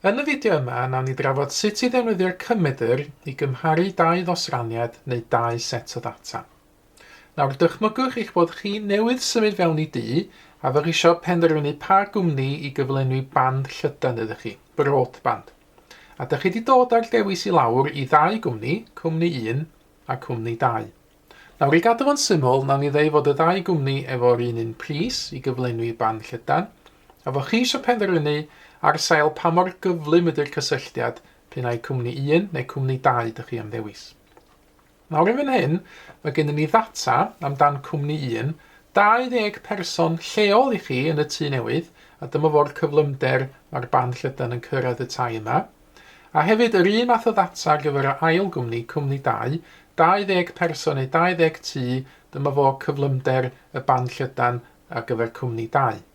Yn y fideo yma, nawn ni drafod sut i ddefnyddio'r cymydr i gymharu dau ddosraniad neu dau set o ddata. Nawr, dychmygwch eich bod chi newydd symud fewn i dŷ a fych chi eisiau penderfynu pa gwmni i gyflenwi band llydan ydych chi, broadband. A dych chi wedi dod â'r dewis i lawr i ddau gwmni, cwmni 1 a cwmni 2. Nawr, i gadw fo'n syml, nawn ni ddeu fod y ddau gwmni efo'r un pris i gyflenwi band llydan, a fo chi eisiau penderfynu ar sail pa mor gyflym ydy'r cysylltiad pe nai cwmni 1 neu cwmni 2 ydych chi am ddewis. Nawr yn fan hyn, mae gennym ni ddata amdan cwmni 1, 20 person lleol i chi yn y tŷ newydd, a dyma fo'r cyflymder mae'r band llydan yn cyrraedd y tai yma. A hefyd yr un math o ddata ar gyfer y ail gwmni, cwmni 2, 20 person neu 20 tŷ, dyma fo cyflymder y band llydan ar gyfer cwmni 2.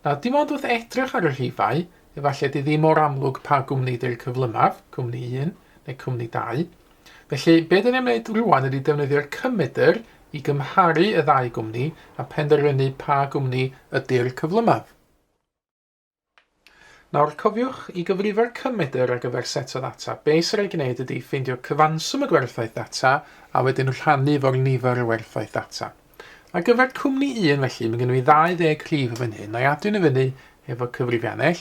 Na, dim ond wrth edrych ar y rhifau, efallai di ddim o'r amlwg pa gwmni ydy'r cyflymaf, cwmni 1 neu cwmni 2. Felly, be dyn ni'n gwneud rwan ydy defnyddio'r cymydr i gymharu y ddau gwmni a penderfynu pa gwmni ydy'r cyflymaf. Nawr, cofiwch i gyfrifo'r cymydr ar gyfer set o ddata. Be sy'n ei gwneud ydy ffeindio cyfanswm y gwerthoedd ddata a wedyn rhannu fo'r nifer y werthoedd ddata. Ar gyfer cwmni 1 felly, mae gennym ni 20 rhif yn fan hyn. Na i adwyn y fyny efo cyfrifiannell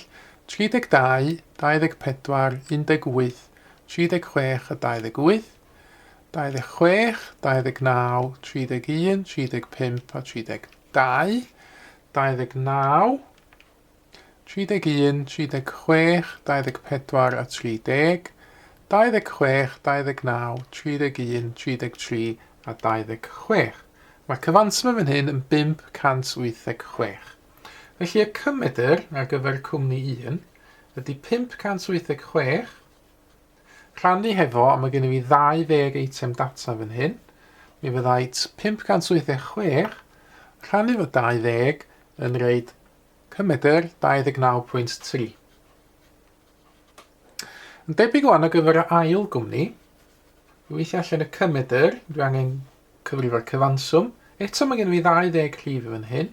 32, 24, 18, 36 a 28, 26, 29, 31, 35 a 32, 29, 31, 36, 24 a 30, 26, 29, 31, 33 a 26. Mae cyfanswm yn fan hyn yn 586. Felly y cymydr ar gyfer cwmni 1 ydy 586 rhannu hefo, a mae gennym fi 20 eitem data fan hyn. Mi fyddai 586 rhannu fo 20 yn reid cymydr 29.3. Yn debyg o'n ar gyfer y ail gwmni, weithio allan y cymydr, dwi angen cyfrifo'r cyfanswm. Eto mae gennym fi 20 rhif fan hyn.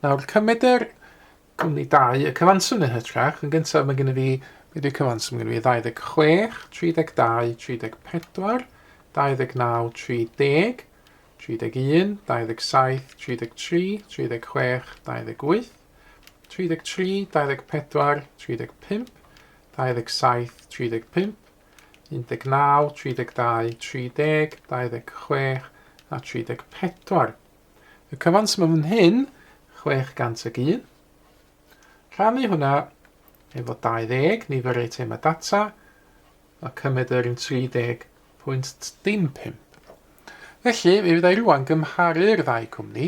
Nawr, cymydr cwmni 2, y cyfanswm yn hytrach, yn gyntaf mae gennym fi, beth yw'r cyfanswm? Gennym fi 26, 32, 34, 29, 30, 31, 27, 33, 36, 28, 33, 24, 35, 27, 35, 19, 32, 30, 26 a 34. Y cyfanswm yn hyn, 601. Rhannu hwnna efo 20, nifer eitem y data, a cymydr yn 30.15. Felly, mi fyddai rwan gymharu'r ddau cwmni.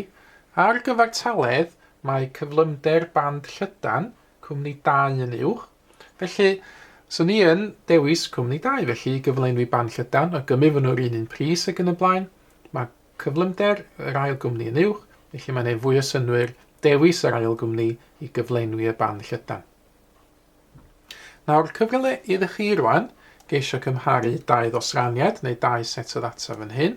Ar gyfartaledd, mae cyflymder band llydan, cwmni 2 yn uwch. Felly, so ni yn dewis cwmni 2, felly gyflenwi band llydan, a gymryd nhw'r un pris ac yn y blaen. Mae cyflymder yr ail gwmni yn uwch, felly mae'n ei fwy o synwyr dewis yr ail gwmni i gyflenwi y band llydan. Nawr, cyfle iddo chi rwan, geisio cymharu dau ddosraniad neu dau set o ddata fan hyn.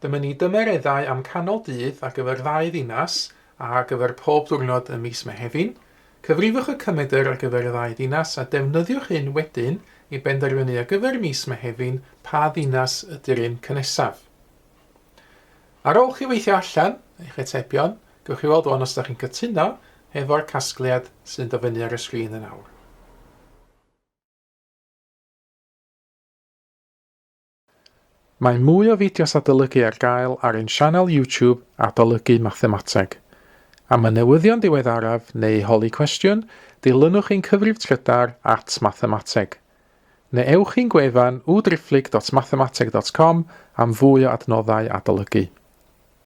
Dyma ni dymereddau am canol dydd ar gyfer ddau ddinas a ar gyfer pob diwrnod ym mis Mehefin. Cyfrifwch y cymydr ar gyfer y ddau ddinas a defnyddiwch hyn wedyn i benderfynu ar gyfer mis Mehefin pa ddinas ydy'r un cynesaf. Ar ôl chi weithio allan eich atebion, gewch chi weld o'n os ydych chi'n cytuno efo'r casgliad sy'n dyfynu ar y sgrin yn awr. Mae mwy o fideos adolygu ar gael ar ein sianel YouTube Adolygu Mathemateg. Am y newyddion diweddaraf neu holi cwestiwn, dilynwch ein cyfrif trydar @mathemateg. Neu ewch i'n gwefan www.mathemateg.com am fwy o adnoddau adolygu.